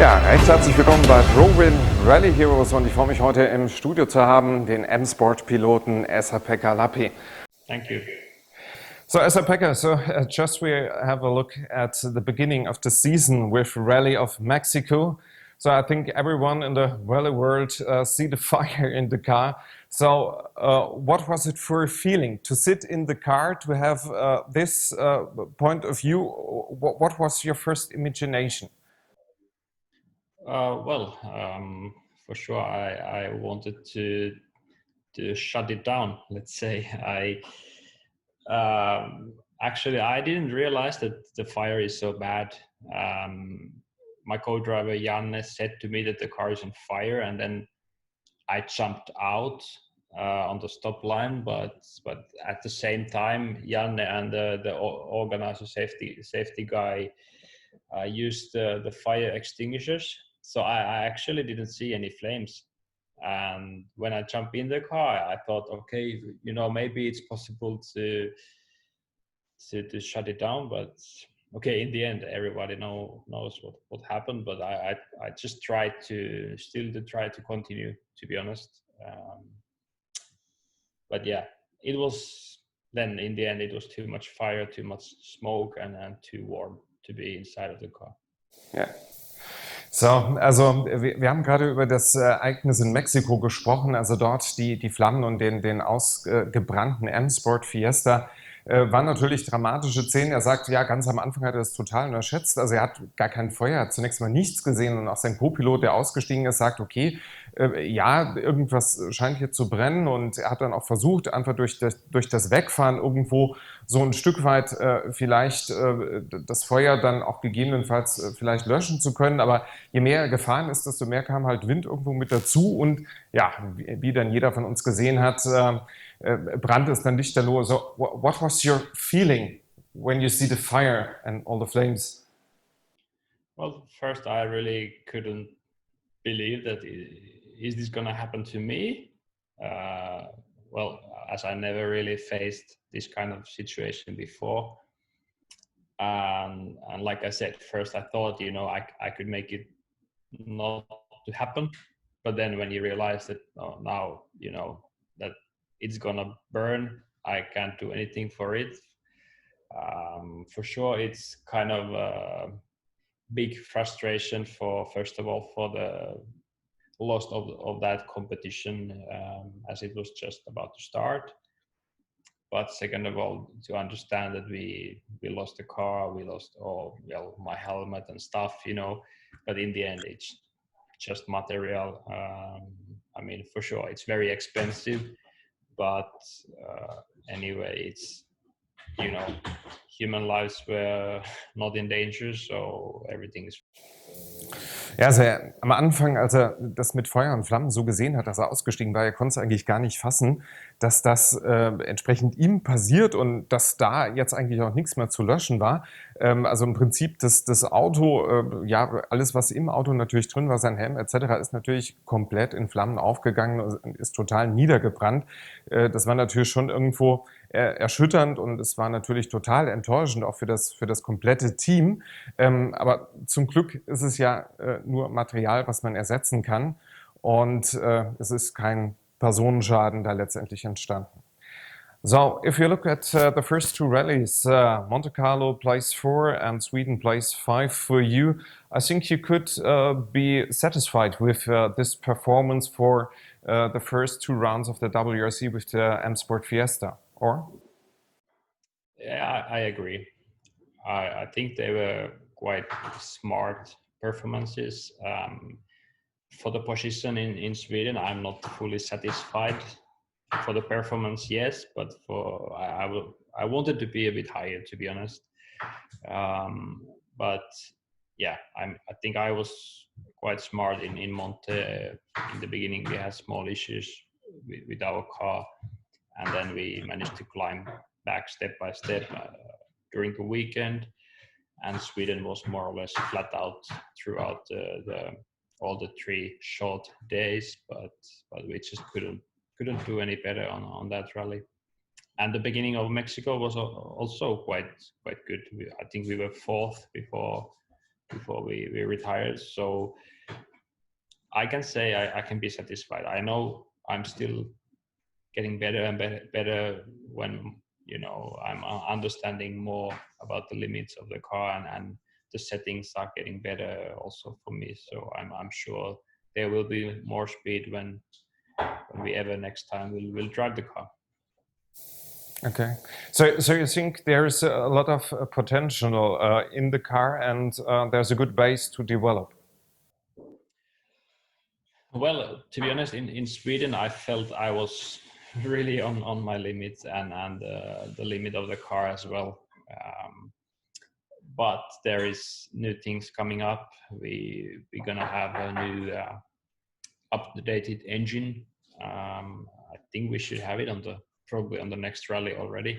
Ja, recht herzlich willkommen bei Prowin Rally Heroes und ich freue mich heute im Studio zu haben den M-Sport-Piloten Esapekka Lappi. Thank you. So Esapekka, just we have a look at the beginning of the season with Rally of Mexico. So I think everyone in the rally world see the fire in the car. So what was it for a feeling to sit in the car, to have this point of view? What was your first imagination? For sure, I wanted to shut it down. Let's say actually I didn't realize that the fire is so bad. My co-driver Janne said to me that the car is on fire, and then I jumped out on the stop line. But at the same time, Janne and the organizer safety guy used the fire extinguishers. So I actually didn't see any flames. And when I jumped in the car, I thought, okay, maybe it's possible to shut it down. But okay, in the end, everybody knows what happened. But I just tried to continue, to be honest. But yeah, it was then in the end, it was too much fire, too much smoke, and too warm to be inside of the car. Ja. So, also wir haben gerade über das Ereignis in Mexiko gesprochen, also dort die Flammen und den ausgebrannten M-Sport Fiesta. Waren natürlich dramatische Szenen. Er sagt, ja, ganz am Anfang hat er das total unterschätzt. Also er hat gar kein Feuer, hat zunächst mal nichts gesehen und auch sein Co-Pilot, der ausgestiegen ist, sagt, okay, ja, irgendwas scheint hier zu brennen, und er hat dann auch versucht, einfach durch das Wegfahren irgendwo so ein Stück weit vielleicht das Feuer dann auch gegebenenfalls vielleicht löschen zu können. Aber je mehr er gefahren ist, desto mehr kam halt Wind irgendwo mit dazu, und ja, wie dann jeder von uns gesehen hat, brannte es dann lichterloh. So, what was your feeling when you see the fire and all the flames? Well, first I really couldn't believe that is this gonna happen to me? Well, as I never really faced this kind of situation before. And like I said, first I thought, I could make it not to happen. But then when you realize that now, that it's gonna burn, I can't do anything for it. For sure, it's kind of a big frustration first of all, for the loss of that competition, as it was just about to start. But second of all, to understand that we lost the car, we lost my helmet and stuff, but in the end, it's just material. I mean, for sure, it's very expensive, but anyway, it's, human lives were not in danger, so everything is. Ja, also am Anfang, als er das mit Feuer und Flammen so gesehen hat, dass er ausgestiegen war, er konnte es eigentlich gar nicht fassen, dass das entsprechend ihm passiert und dass da jetzt eigentlich auch nichts mehr zu löschen war. Also im Prinzip das Auto, ja, alles, was im Auto natürlich drin war, sein Helm etc., ist natürlich komplett in Flammen aufgegangen und ist total niedergebrannt. Das war natürlich schon irgendwo erschütternd, und es war natürlich total enttäuschend auch für das komplette Team. Aber zum Glück ist es ja nur Material, was man ersetzen kann, und es ist kein Personenschaden da letztendlich entstanden. So, if you look at the first two rallies, Monte Carlo place 4 and Sweden place 5 for you, I think you could be satisfied with this performance for the first two rounds of the WRC with the M-Sport Fiesta, or? Yeah, I agree. I think they were quite smart performances. For the position in Sweden, I'm not fully satisfied. For the performance, yes, but I wanted to be a bit higher, to be honest. But yeah, I think I was quite smart in Monte. In the beginning, we had small issues with our car, and then we managed to climb back step by step during the weekend. And Sweden was more or less flat out throughout all the 3 short days, but we just couldn't do any better on that rally. And the beginning of Mexico was also quite good. I think we were 4th before before we retired. So I can say I can be satisfied. I know I'm still getting better and better when I'm understanding more about the limits of the car, and the settings are getting better also for me. So I'm sure there will be more speed when we ever next time will drive the car. Okay, so you think there's a lot of potential in the car, and there's a good base to develop? Well, to be honest, in Sweden, I felt I was really on my limits and the limit of the car as well. But there is new things coming up. We're gonna have a new updated engine. I think we should have it probably on the next rally already,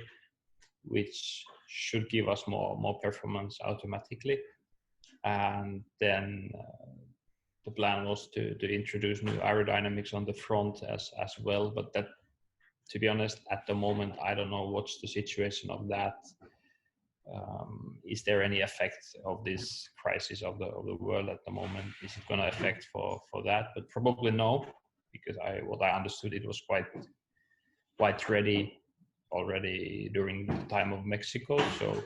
which should give us more performance automatically. And then the plan was to introduce new aerodynamics on the front as well. But that, to be honest, at the moment, I don't know what's the situation of that. Is there any effect of this crisis of the world at the moment? Is it going to affect for that? But probably no, because what I understood, it was quite ready already during the time of Mexico. So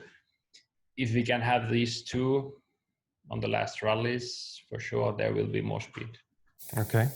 if we can have these two on the last rallies, for sure there will be more speed. Okay.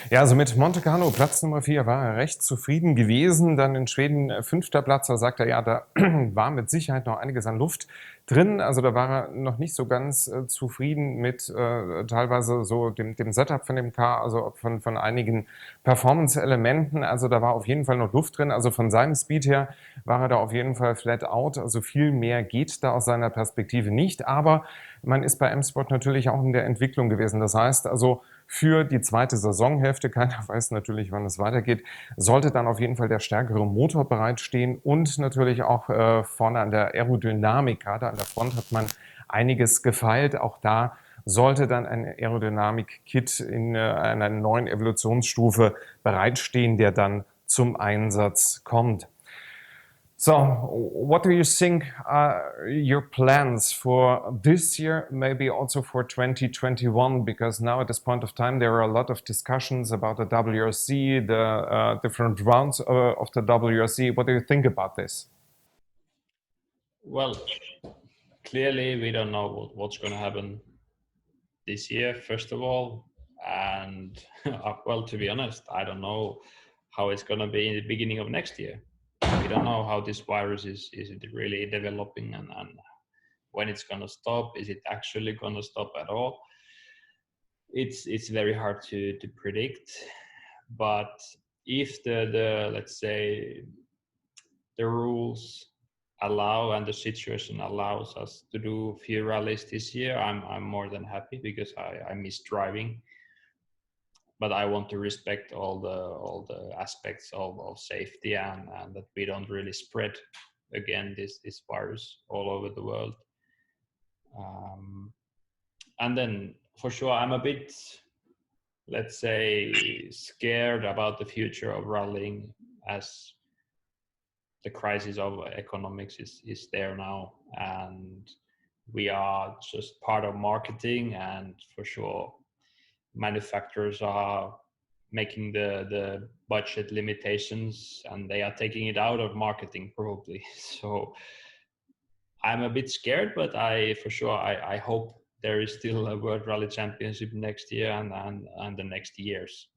Ja, also mit Monte Carlo, Platz Nummer 4, war er recht zufrieden gewesen. Dann in Schweden 5. Platz, da sagt er, ja, da war mit Sicherheit noch einiges an Luft drin. Also da war er noch nicht so ganz zufrieden mit teilweise so dem Setup von dem Car, also von einigen Performance-Elementen. Also da war auf jeden Fall noch Luft drin. Also von seinem Speed her war er da auf jeden Fall flat out. Also viel mehr geht da aus seiner Perspektive nicht. Aber man ist bei M-Sport natürlich auch in der Entwicklung gewesen. Das heißt also, für die zweite Saisonhälfte, keiner weiß natürlich, wann es weitergeht, sollte dann auf jeden Fall der stärkere Motor bereitstehen und natürlich auch vorne an der Aerodynamik, gerade an der Front hat man einiges gefeilt. Auch da sollte dann ein Aerodynamik-Kit in einer neuen Evolutionsstufe bereitstehen, der dann zum Einsatz kommt. So, what do you think are your plans for this year, maybe also for 2021? Because now at this point of time, there are a lot of discussions about the WRC, the different rounds of the WRC. What do you think about this? Well, clearly we don't know what's going to happen this year, first of all. And well, to be honest, I don't know how it's going to be in the beginning of next year. We don't know how this virus is it really developing and when it's going to stop. Is it actually going to stop at all? It's very hard to predict. But if the let's say the rules allow and the situation allows us to do a few rallies this year, I'm more than happy, because I miss driving. But I want to respect all the aspects of safety and that we don't really spread again this virus all over the world. And then for sure I'm a bit, let's say, scared about the future of rallying, as the crisis of economics is there now, and we are just part of marketing, and for sure manufacturers are making the budget limitations and they are taking it out of marketing probably. So I'm a bit scared, but I hope there is still a World Rally Championship next year and the next years.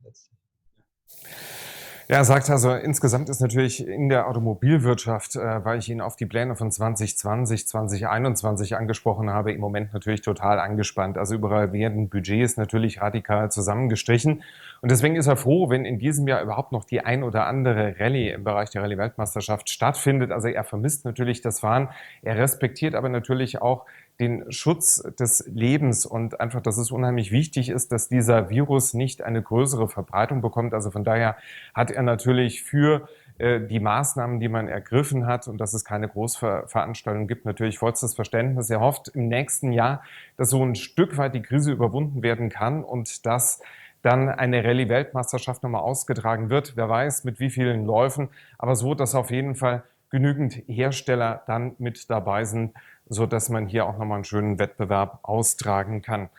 Ja, er sagt also, insgesamt ist natürlich in der Automobilwirtschaft, weil ich ihn auf die Pläne von 2020, 2021 angesprochen habe, im Moment natürlich total angespannt. Also überall werden Budgets natürlich radikal zusammengestrichen. Und deswegen ist er froh, wenn in diesem Jahr überhaupt noch die ein oder andere Rallye im Bereich der Rallye-Weltmeisterschaft stattfindet. Also er vermisst natürlich das Fahren, er respektiert aber natürlich auch den Schutz des Lebens und einfach, dass es unheimlich wichtig ist, dass dieser Virus nicht eine größere Verbreitung bekommt. Also von daher hat er natürlich für die Maßnahmen, die man ergriffen hat und dass es keine Großveranstaltung gibt, natürlich vollstes Verständnis. Er hofft im nächsten Jahr, dass so ein Stück weit die Krise überwunden werden kann und dass dann eine Rallye-Weltmeisterschaft nochmal ausgetragen wird. Wer weiß, mit wie vielen Läufen, aber so, dass auf jeden Fall genügend Hersteller dann mit dabei sind, sodass man hier auch nochmal einen schönen Wettbewerb austragen kann.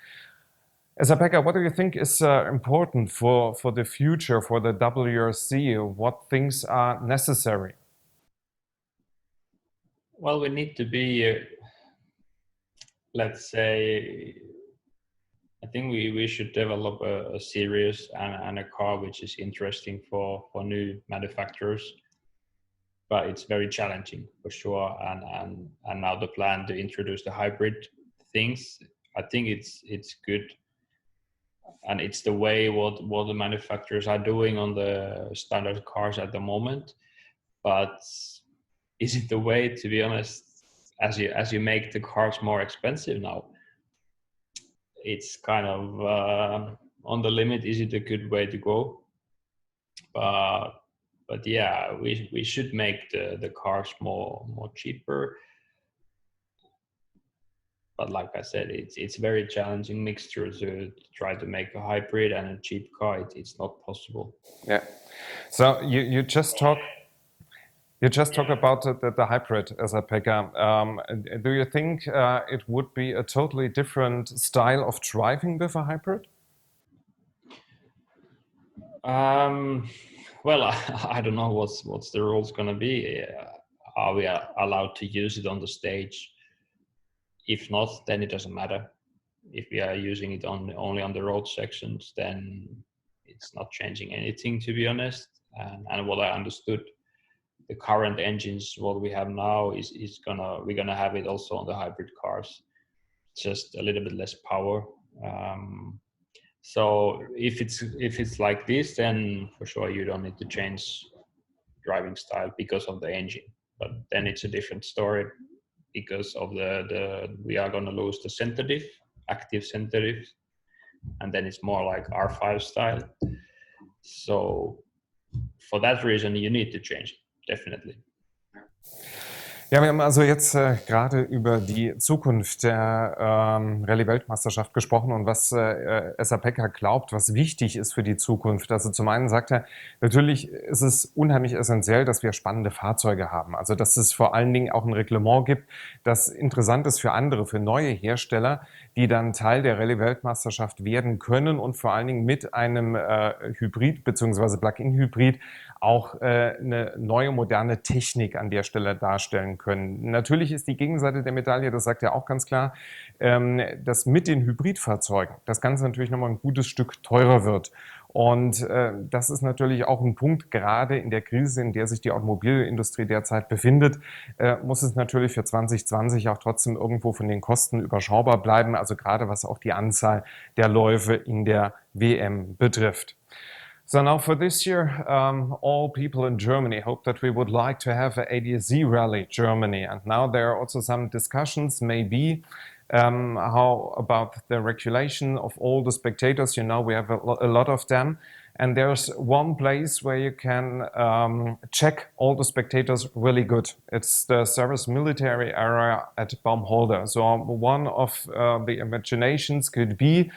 Esapekka, what do you think is important for the future, for the WRC? What things are necessary? Well, we need to be, let's say, I think we should develop a series and a car which is interesting for new manufacturers, but it's very challenging for sure. And now the plan to introduce the hybrid things, I think it's good, and it's the way what the manufacturers are doing on the standard cars at the moment. But is it the way, to be honest, as you make the cars more expensive now? It's kind of on the limit. Is it a good way to go? But yeah, we should make the cars more cheaper. But like I said, it's very challenging mixture to try to make a hybrid and a cheap car. It's not possible. Yeah. So you just talk. You just talk about the hybrid, Esapekka. Do you think it would be a totally different style of driving with a hybrid? Well, I don't know what's the rules gonna be. Are we allowed to use it on the stage? If not, then it doesn't matter. If we are using it only on the road sections, then it's not changing anything, to be honest. And what I understood, the current engines, what we have now, we're gonna have it also on the hybrid cars, just a little bit less power. So if it's like this, then for sure you don't need to change driving style because of the engine. But then it's a different story because of we are gonna lose the center diff, active center diff, and then it's more like R5 style. So for that reason, you need to change it. Definitely. Ja, wir haben also jetzt gerade über die Zukunft der Rallye-Weltmeisterschaft gesprochen und was Esapekka glaubt, was wichtig ist für die Zukunft. Also zum einen sagt er, natürlich ist es unheimlich essentiell, dass wir spannende Fahrzeuge haben. Also dass es vor allen Dingen auch ein Reglement gibt, das interessant ist für andere, für neue Hersteller, die dann Teil der Rallye-Weltmeisterschaft werden können und vor allen Dingen mit einem Hybrid bzw. Plug-in-Hybrid auch eine neue, moderne Technik an der Stelle darstellen können. Natürlich ist die Gegenseite der Medaille, das sagt er auch ganz klar, dass mit den Hybridfahrzeugen das Ganze natürlich nochmal ein gutes Stück teurer wird. Und das ist natürlich auch ein Punkt, gerade in der Krise, in der sich die Automobilindustrie derzeit befindet, muss es natürlich für 2020 auch trotzdem irgendwo von den Kosten überschaubar bleiben, also gerade was auch die Anzahl der Läufe in der WM betrifft. So now for this year, all people in Germany hope that we would like to have an ADAC rally Germany. And now there are also some discussions, maybe, how about the regulation of all the spectators. You know, we have a lot of them. And there's one place where you can check all the spectators really good. It's the service military area at Baumholder. So one of the imaginations could be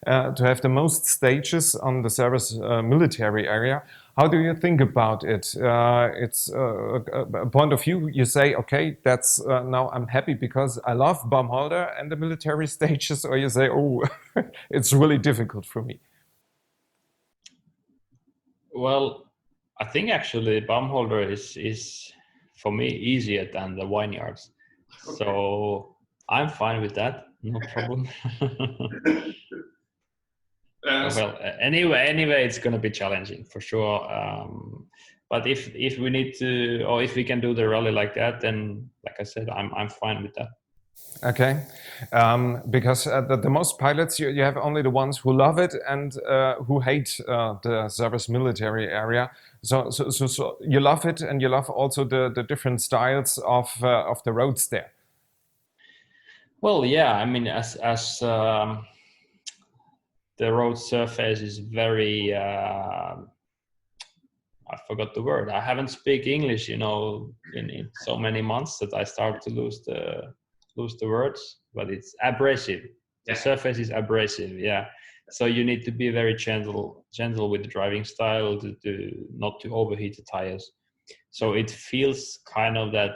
to have the most stages on the service military area. How do you think about it? It's a point of view. You say, okay, that's now I'm happy because I love Baumholder and the military stages, or you say, oh, it's really difficult for me. Well, I think actually Baumholder is for me easier than the vineyards. Okay. So I'm fine with that, no problem. Well, anyway, it's going to be challenging for sure. But if we need to, or if we can do the rally like that, then like I said, I'm fine with that. Okay, because the most pilots, you have only the ones who love it and who hate the service military area. So you love it, and you love also the different styles of the roads there. Well, yeah, I mean, as the road surface is very, I forgot the word. I haven't speak English, you know, in so many months that I start to lose the words. But it's abrasive. Yeah. The surface is abrasive, yeah. So you need to be very gentle with the driving style to not to overheat the tires. So it feels kind of that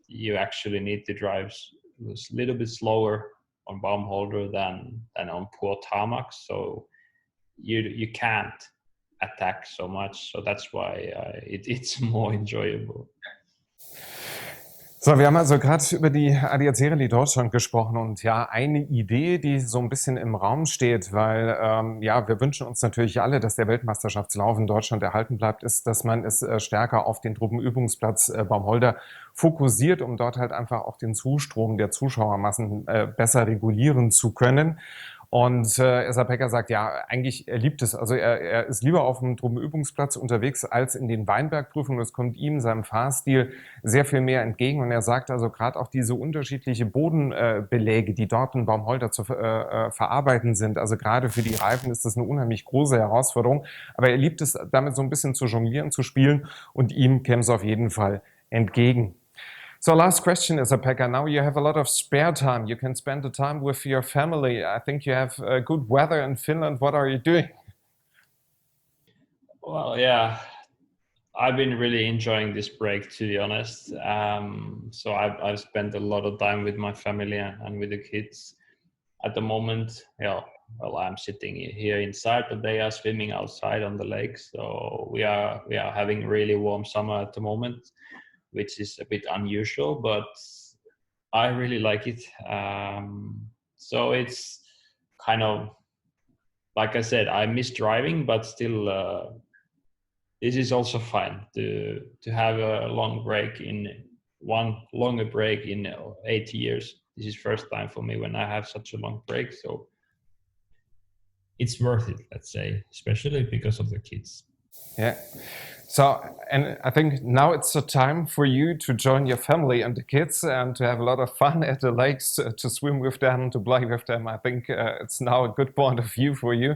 you actually need to drive was a little bit slower on Baumholder than on poor tarmac, so you can't attack so much, so that's why it's more enjoyable. So, wir haben also gerade über die ADAC Rallye Deutschland gesprochen und ja, eine Idee, die so ein bisschen im Raum steht, weil ja, wir wünschen uns natürlich alle, dass der Weltmeisterschaftslauf in Deutschland erhalten bleibt, ist, dass man es stärker auf den Truppenübungsplatz Baumholder fokussiert, um dort halt einfach auch den Zustrom der Zuschauermassen besser regulieren zu können. Und Esapekka sagt, ja, eigentlich er liebt es. Also er ist lieber auf dem Truppenübungsplatz unterwegs als in den Weinbergprüfungen. Das kommt ihm, seinem Fahrstil, sehr viel mehr entgegen. Und er sagt also gerade auch diese unterschiedliche Bodenbeläge, die dort in Baumholder zu verarbeiten sind. Also gerade für die Reifen ist das eine unheimlich große Herausforderung. Aber er liebt es, damit so ein bisschen zu jonglieren, zu spielen. Und ihm käme es auf jeden Fall entgegen. So last question, Esapekka. Now you have a lot of spare time. You can spend the time with your family. I think you have good weather in Finland. What are you doing? Well, yeah, I've been really enjoying this break, to be honest. So I've spent a lot of time with my family and with the kids. At the moment, yeah, well, I'm sitting here inside, but they are swimming outside on the lake. So we are having really warm summer at the moment, which is a bit unusual, but I really like it. So it's kind of, like I said, I miss driving, but still, this is also fun to have a long break one longer break in 8 years. This is first time for me when I have such a long break, so it's worth it, let's say, especially because of the kids. Yeah. So, and I think now it's the time for you to join your family and the kids and to have a lot of fun at the lakes, to swim with them, to play with them. I think it's now a good point of view for you.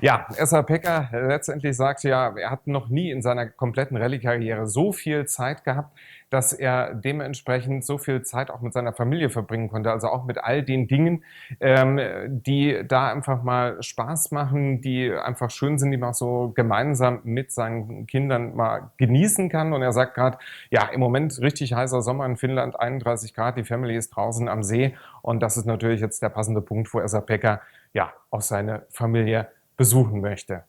Ja, Esapekka letztendlich sagt ja, er hat noch nie in seiner kompletten Rallye-Karriere so viel Zeit gehabt, dass er dementsprechend so viel Zeit auch mit seiner Familie verbringen konnte. Also auch mit all den Dingen, die da einfach mal Spaß machen, die einfach schön sind, die man auch so gemeinsam mit seinen Kindern mal genießen kann. Und er sagt gerade, ja, im Moment richtig heißer Sommer in Finnland, 31 Grad, die Family ist draußen am See. Und das ist natürlich jetzt der passende Punkt, wo Esapekka ja auch seine Familie besuchen möchte.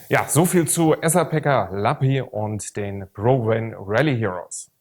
Ja, so viel zu Esapekka Lappi und den Prowin Rally Heroes.